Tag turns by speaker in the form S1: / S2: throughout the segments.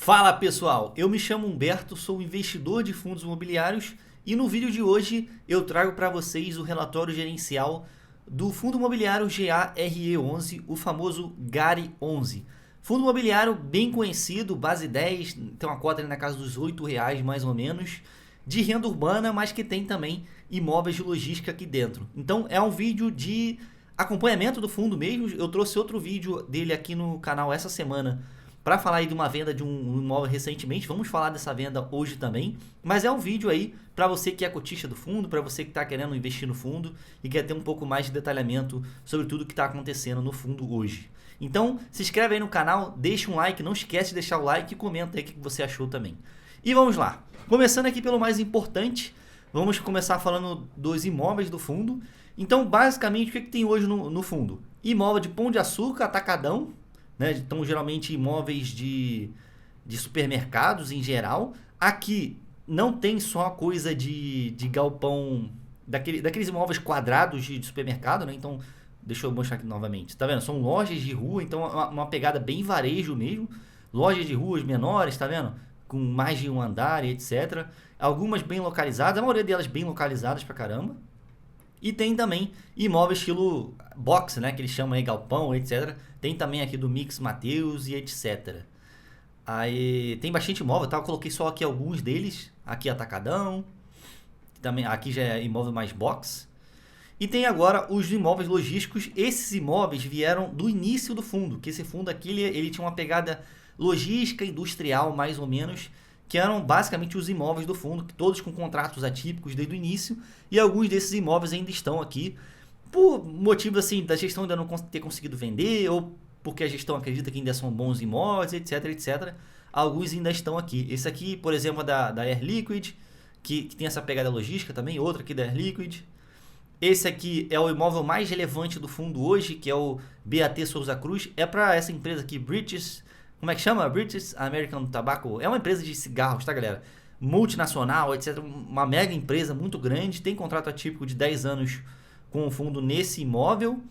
S1: Fala pessoal, eu me chamo Humberto, sou investidor de fundos imobiliários e no vídeo de hoje eu trago para vocês o relatório gerencial do fundo imobiliário GARE11, o famoso GARI11. Fundo imobiliário bem conhecido, base 10, tem uma cota ali na casa dos R$ 8 mais ou menos, de renda urbana, mas que tem também imóveis de logística aqui dentro. Então é um vídeo de acompanhamento do fundo mesmo, eu trouxe outro vídeo dele aqui no canal essa semana para falar aí de uma venda de um imóvel recentemente. Vamos falar dessa venda hoje também, mas é um vídeo aí para você que é cotista do fundo, para você que está querendo investir no fundo e quer ter um pouco mais de detalhamento sobre tudo que está acontecendo no fundo hoje. Então se inscreve aí no canal, deixa um like, não esquece de deixar o like e comenta aí o que você achou também. E vamos lá, começando aqui pelo mais importante, vamos começar falando dos imóveis do fundo. Então basicamente o que tem hoje no fundo? Imóvel de Pão de Açúcar, atacadão, né? Então, geralmente imóveis de supermercados em geral. Aqui não tem só coisa de galpão, daqueles imóveis quadrados de supermercado, né? Então, deixa eu mostrar aqui novamente. Tá vendo? São lojas de rua, então é uma pegada bem varejo mesmo. Lojas de ruas menores, tá vendo? Com mais de um andar e etc. Algumas bem localizadas, a maioria delas bem localizadas pra caramba. E tem também imóvel estilo box, né? Que eles chamam aí galpão, etc. Tem também aqui do Mix Mateus e etc. Aí tem bastante imóvel, tá? Eu coloquei só aqui alguns deles. Aqui atacadão. Também, aqui já é imóvel mais box. E tem agora os imóveis logísticos. Esses imóveis vieram do início do fundo. Que esse fundo aqui ele tinha uma pegada logística, industrial mais ou menos, que eram basicamente os imóveis do fundo, todos com contratos atípicos desde o início, e alguns desses imóveis ainda estão aqui por motivo assim da gestão ainda não ter conseguido vender, ou porque a gestão acredita que ainda são bons imóveis, etc, etc. Alguns ainda estão aqui. Esse aqui, por exemplo, é da Air Liquid, que tem essa pegada logística também, outro aqui da Air Liquid. Esse aqui é o imóvel mais relevante do fundo hoje, que é o BAT Souza Cruz, é para essa empresa aqui, British. Como é que chama? British American Tobacco. É uma empresa de cigarros, tá, galera? Multinacional, etc. Uma mega empresa muito grande. Tem contrato atípico de 10 anos com o fundo nesse imóvel.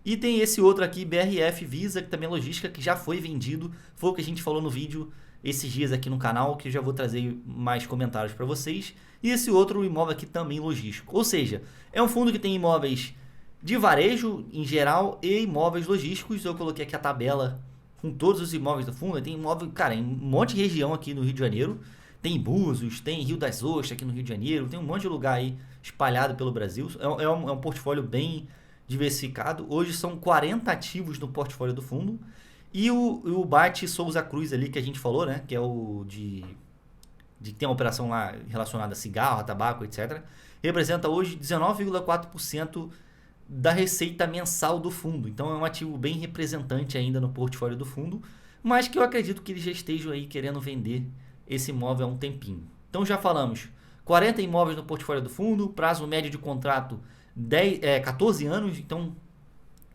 S1: E tem esse outro aqui, BRF Visa, que também é logística, que já foi vendido. Foi o que a gente falou no vídeo esses dias aqui no canal, que eu já vou trazer mais comentários para vocês. E esse outro imóvel aqui também logístico. Ou seja, é um fundo que tem imóveis de varejo em geral e imóveis logísticos. Eu coloquei aqui a tabela com todos os imóveis do fundo. Tem imóvel, cara, em um monte de região aqui no Rio de Janeiro. Tem Búzios, tem Rio das Ostras aqui no Rio de Janeiro. Tem um monte de lugar aí espalhado pelo Brasil. É um portfólio bem diversificado. Hoje são 40 ativos no portfólio do fundo. E o BAT Souza Cruz ali que a gente falou, né? Que é o de tem uma operação lá relacionada a cigarro, a tabaco, etc. Representa hoje 19,4% da receita mensal do fundo. Então é um ativo bem representante ainda no portfólio do fundo, mas que eu acredito que eles já estejam aí querendo vender esse imóvel há um tempinho. Então já falamos, 40 imóveis no portfólio do fundo, prazo médio de contrato 14 anos, então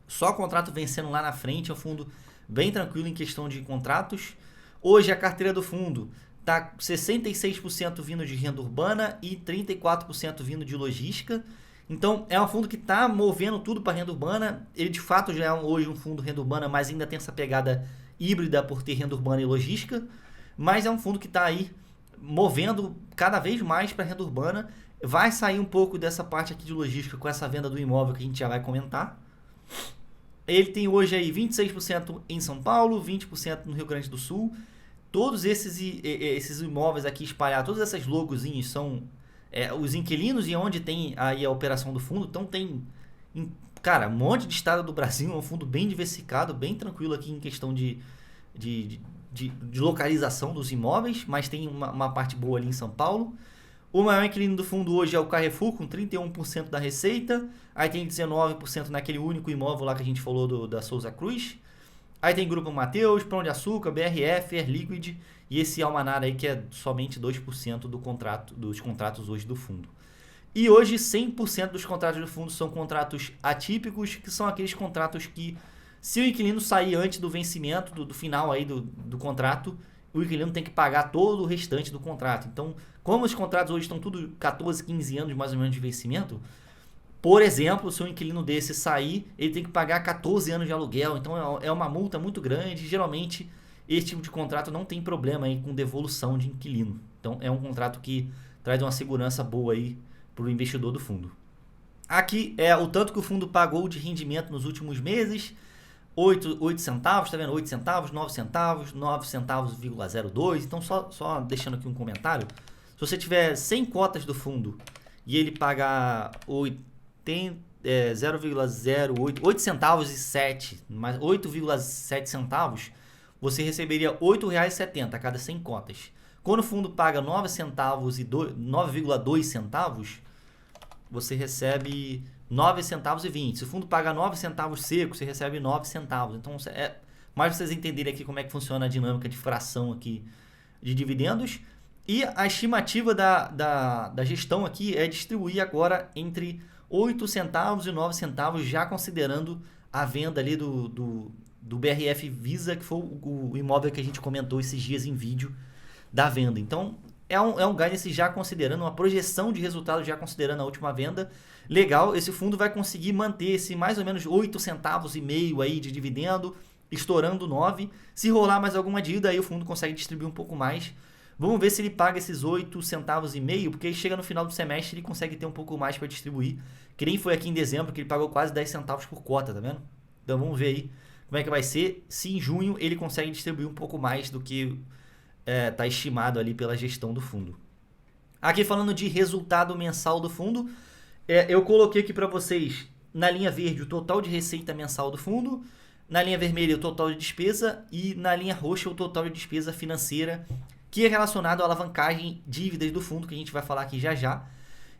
S1: só contrato vencendo lá na frente, é um fundo bem tranquilo em questão de contratos. Hoje a carteira do fundo está 66% vindo de renda urbana e 34% vindo de logística. Então, é um fundo que está movendo tudo para renda urbana. Ele, de fato, já é hoje um fundo renda urbana, mas ainda tem essa pegada híbrida por ter renda urbana e logística. Mas é um fundo que está aí movendo cada vez mais para renda urbana. Vai sair um pouco dessa parte aqui de logística com essa venda do imóvel que a gente já vai comentar. Ele tem hoje aí 26% em São Paulo, 20% no Rio Grande do Sul. Todos esses imóveis aqui espalhados, todas essas logozinhas são os inquilinos e onde tem aí a operação do fundo. Então tem, cara, um monte de estado do Brasil, é um fundo bem diversificado, bem tranquilo aqui em questão de localização dos imóveis, mas tem uma parte boa ali em São Paulo. O maior inquilino do fundo hoje é o Carrefour, com 31% da receita. Aí tem 19% naquele único imóvel lá que a gente falou da Souza Cruz. Aí tem Grupo Mateus, Pão de Açúcar, BRF, Air Liquid e esse Almanara aí que é somente 2% dos contratos hoje do fundo. E hoje 100% dos contratos do fundo são contratos atípicos, que são aqueles contratos que, se o inquilino sair antes do vencimento, do final aí do contrato, o inquilino tem que pagar todo o restante do contrato. Então, como os contratos hoje estão tudo 14, 15 anos mais ou menos de vencimento, por exemplo, se um inquilino desse sair, ele tem que pagar 14 anos de aluguel. Então é uma multa muito grande. Geralmente esse tipo de contrato não tem problema aí com devolução de inquilino. Então é um contrato que traz uma segurança boa aí para o investidor do fundo. Aqui é o tanto que o fundo pagou de rendimento nos últimos meses. 8 centavos, tá vendo? 8 centavos, 9 centavos, 9 centavos,02. Então só deixando aqui um comentário. Se você tiver 100 cotas do fundo e ele pagar 8 centavos e 7, mais 8,7 centavos, você receberia R$ 8,70 a cada 100 cotas. Quando o fundo paga 9 centavos e 9,2 centavos, você recebe 9 centavos e 20. Se o fundo paga 9 centavos secos, você recebe 9 centavos. Então, mais vocês entenderem aqui como é que funciona a dinâmica de fração aqui de dividendos. E a estimativa da gestão aqui é distribuir agora entre 8 centavos e 9 centavos, já considerando a venda ali do BRF Visa, que foi o imóvel que a gente comentou esses dias em vídeo da venda. Então, é um guidance já considerando, uma projeção de resultado já considerando a última venda. Legal, esse fundo vai conseguir manter esse mais ou menos 8 centavos e meio aí de dividendo, estourando 9. Se rolar mais alguma dívida, aí o fundo consegue distribuir um pouco mais. Vamos ver se ele paga esses 8 centavos e meio, porque aí chega no final do semestre ele consegue ter um pouco mais para distribuir. Que nem foi aqui em dezembro, que ele pagou quase 10 centavos por cota, tá vendo? Então vamos ver aí como é que vai ser. Se em junho ele consegue distribuir um pouco mais do que está estimado ali pela gestão do fundo. Aqui falando de resultado mensal do fundo, eu coloquei aqui para vocês na linha verde o total de receita mensal do fundo, na linha vermelha o total de despesa e na linha roxa o total de despesa financeira, que é relacionado à alavancagem dívidas do fundo, que a gente vai falar aqui já já.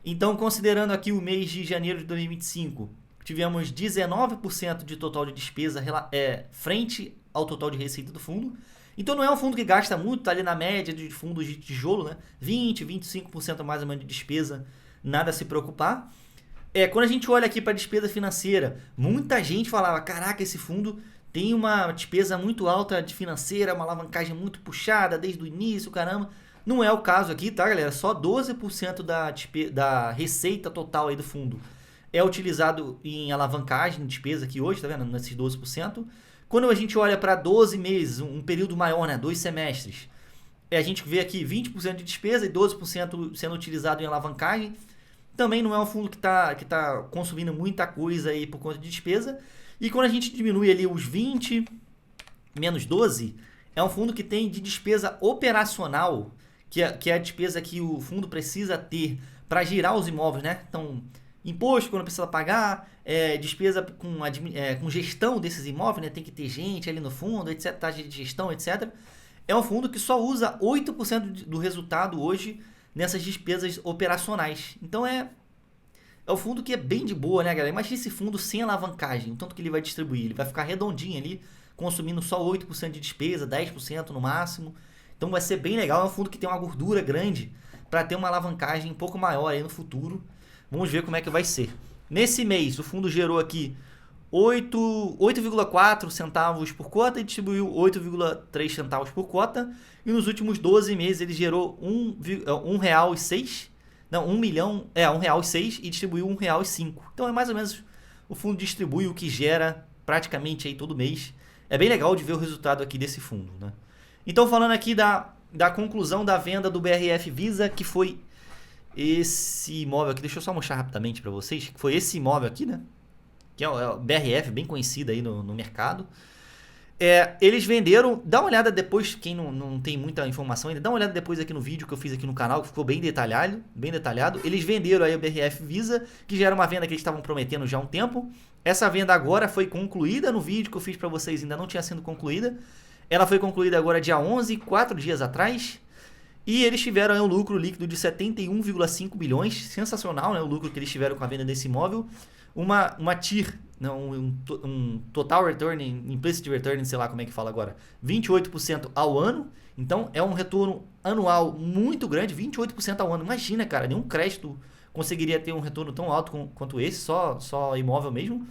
S1: Então, considerando aqui o mês de janeiro de 2025, tivemos 19% de total de despesa frente ao total de receita do fundo. Então não é um fundo que gasta muito, está ali na média de fundos de tijolo, né? 20, 25% mais ou menos de despesa, nada a se preocupar. Quando a gente olha aqui para a despesa financeira, muita gente falava, caraca, esse fundo tem uma despesa muito alta de financeira, uma alavancagem muito puxada desde o início, caramba. Não é o caso aqui, tá, galera? Só 12% da receita total aí do fundo é utilizado em alavancagem, despesa aqui hoje, tá vendo? Nesses 12%. Quando a gente olha para 12 meses, um período maior, né, 2 semestres, a gente vê aqui 20% de despesa e 12% sendo utilizado em alavancagem. Também não é um fundo que tá consumindo muita coisa aí por conta de despesa. E quando a gente diminui ali os 20 menos 12, é um fundo que tem de despesa operacional, que é a despesa que o fundo precisa ter para girar os imóveis, né? Então, imposto quando precisa pagar, despesa com gestão desses imóveis, né? Tem que ter gente ali no fundo, etc, taxa de gestão, etc. É um fundo que só usa 8% do resultado hoje nessas despesas operacionais. Então é um fundo que é bem de boa, né, galera? Imagina esse fundo sem alavancagem, o tanto que ele vai distribuir. Ele vai ficar redondinho ali, consumindo só 8% de despesa, 10% no máximo. Então vai ser bem legal. É um fundo que tem uma gordura grande para ter uma alavancagem um pouco maior aí no futuro. Vamos ver como é que vai ser. Nesse mês, o fundo gerou aqui 8,4 centavos por cota e distribuiu 8,3 centavos por cota. E nos últimos 12 meses ele gerou R$1,06. Não, R$1,06 e distribuiu R$1,05. Então é mais ou menos, o fundo distribui o que gera praticamente aí todo mês. É bem legal de ver o resultado aqui desse fundo, né? Então falando aqui da conclusão da venda do BRF Visa, que foi esse imóvel aqui, deixa eu só mostrar rapidamente para vocês, que foi esse imóvel aqui, né? Que é o BRF, bem conhecido aí no mercado. Eles venderam, dá uma olhada depois, quem não tem muita informação ainda, dá uma olhada depois aqui no vídeo que eu fiz aqui no canal, que ficou bem detalhado. Eles venderam aí o BRF Visa, que já era uma venda que eles estavam prometendo já há um tempo. Essa venda agora foi concluída no vídeo que eu fiz para vocês, ainda não tinha sido concluída. Ela foi concluída agora dia 11, 4 dias atrás. E eles tiveram aí um lucro líquido de 71,5 bilhões. Sensacional, né? O lucro que eles tiveram com a venda desse imóvel. Uma TIR, um Total Return, Implicit Return, sei lá como é que fala agora, 28% ao ano. Então é um retorno anual muito grande, 28% ao ano. Imagina, cara, nenhum crédito conseguiria ter um retorno tão alto quanto esse, só imóvel mesmo.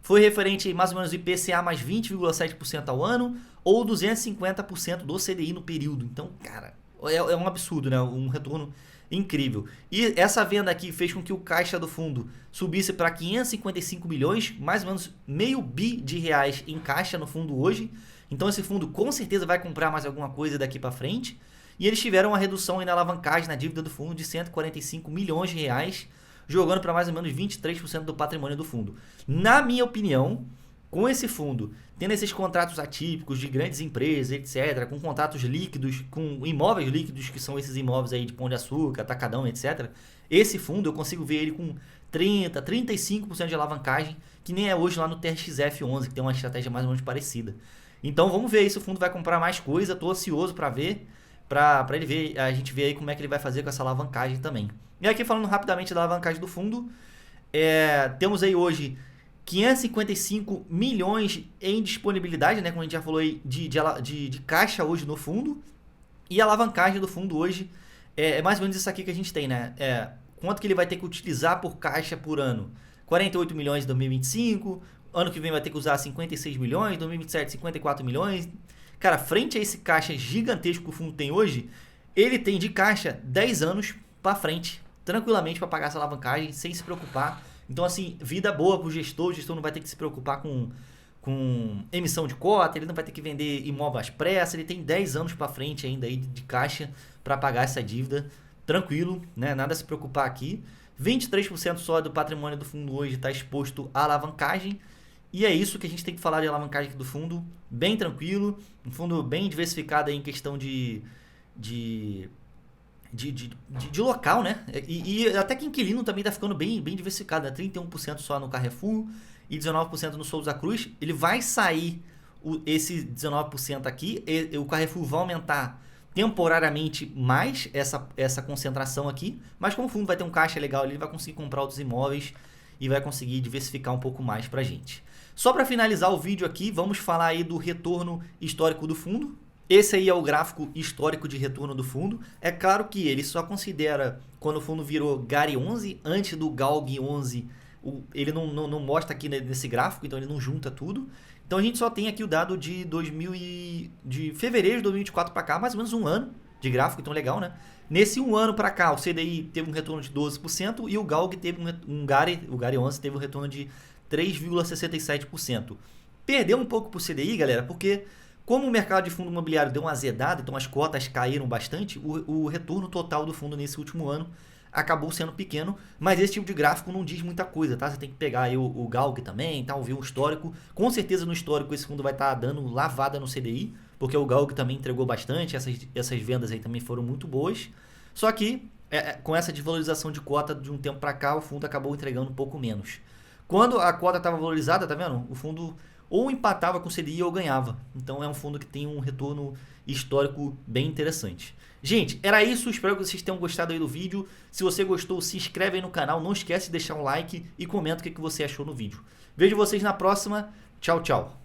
S1: Foi referente a mais ou menos IPCA mais 20,7% ao ano ou 250% do CDI no período. Então, cara, é um absurdo, né? Um retorno incrível. E essa venda aqui fez com que o caixa do fundo subisse para 555 milhões, mais ou menos meio bi de reais em caixa no fundo hoje. Então esse fundo com certeza vai comprar mais alguma coisa daqui para frente. E eles tiveram uma redução aí na alavancagem, na dívida do fundo de 145 milhões de reais, jogando para mais ou menos 23% do patrimônio do fundo. Na minha opinião, com esse fundo, tendo esses contratos atípicos de grandes empresas, etc., com contratos líquidos, com imóveis líquidos, que são esses imóveis aí de Pão de Açúcar, Atacadão, etc., esse fundo eu consigo ver ele com 30%, 35% de alavancagem, que nem é hoje lá no TRXF11, que tem uma estratégia mais ou menos parecida. Então vamos ver aí se o fundo vai comprar mais coisa, estou ansioso para ver, para ele ver, a gente ver aí como é que ele vai fazer com essa alavancagem também. E aqui falando rapidamente da alavancagem do fundo, temos aí hoje 555 milhões em disponibilidade, né, como a gente já falou aí, de caixa hoje no fundo, e a alavancagem do fundo hoje é mais ou menos isso aqui que a gente tem, né? Quanto que ele vai ter que utilizar por caixa por ano? 48 milhões em 2025, ano que vem vai ter que usar 56 milhões, 2027 54 milhões. Cara, frente a esse caixa gigantesco que o fundo tem hoje, ele tem de caixa 10 anos para frente, tranquilamente para pagar essa alavancagem, sem se preocupar. Então, assim, vida boa para o gestor não vai ter que se preocupar com emissão de cota, ele não vai ter que vender imóvel às pressas, ele tem 10 anos para frente ainda aí de caixa para pagar essa dívida, tranquilo, né? Nada a se preocupar aqui. 23% só do patrimônio do fundo hoje está exposto à alavancagem. E é isso que a gente tem que falar de alavancagem do fundo, bem tranquilo, um fundo bem diversificado aí em questão de local, né? E até que inquilino também está ficando bem diversificado, né? 31% só no Carrefour e 19% no Souza Cruz. Ele vai sair esse 19% aqui, o Carrefour vai aumentar temporariamente mais essa concentração aqui, mas como o fundo vai ter um caixa legal, ele vai conseguir comprar outros imóveis e vai conseguir diversificar um pouco mais pra gente. Só para finalizar o vídeo aqui, vamos falar aí do retorno histórico do fundo. Esse aí é o gráfico histórico de retorno do fundo. É claro que ele só considera quando o fundo virou GARI 11, antes do GALG 11, ele não mostra aqui nesse gráfico, então ele não junta tudo. Então a gente só tem aqui o dado de fevereiro de 2024 para cá, mais ou menos um ano de gráfico, então legal, né? Nesse um ano para cá, o CDI teve um retorno de 12% e o GALG teve o GARI 11 teve um retorno de 3,67%. Perdeu um pouco para o CDI, galera, porque como o mercado de fundo imobiliário deu uma azedada, então as cotas caíram bastante, o retorno total do fundo nesse último ano acabou sendo pequeno, mas esse tipo de gráfico não diz muita coisa, tá? Você tem que pegar aí o GALG também, tá? Ver o histórico. Com certeza no histórico esse fundo vai estar dando lavada no CDI, porque o GALG também entregou bastante, essas vendas aí também foram muito boas. Só que com essa desvalorização de cota de um tempo para cá, o fundo acabou entregando um pouco menos. Quando a cota estava valorizada, tá vendo? O fundo ou empatava com o CDI ou ganhava. Então é um fundo que tem um retorno histórico bem interessante. Gente, era isso. Espero que vocês tenham gostado aí do vídeo. Se você gostou, se inscreve aí no canal. Não esquece de deixar um like e comenta o que você achou no vídeo. Vejo vocês na próxima. Tchau, tchau.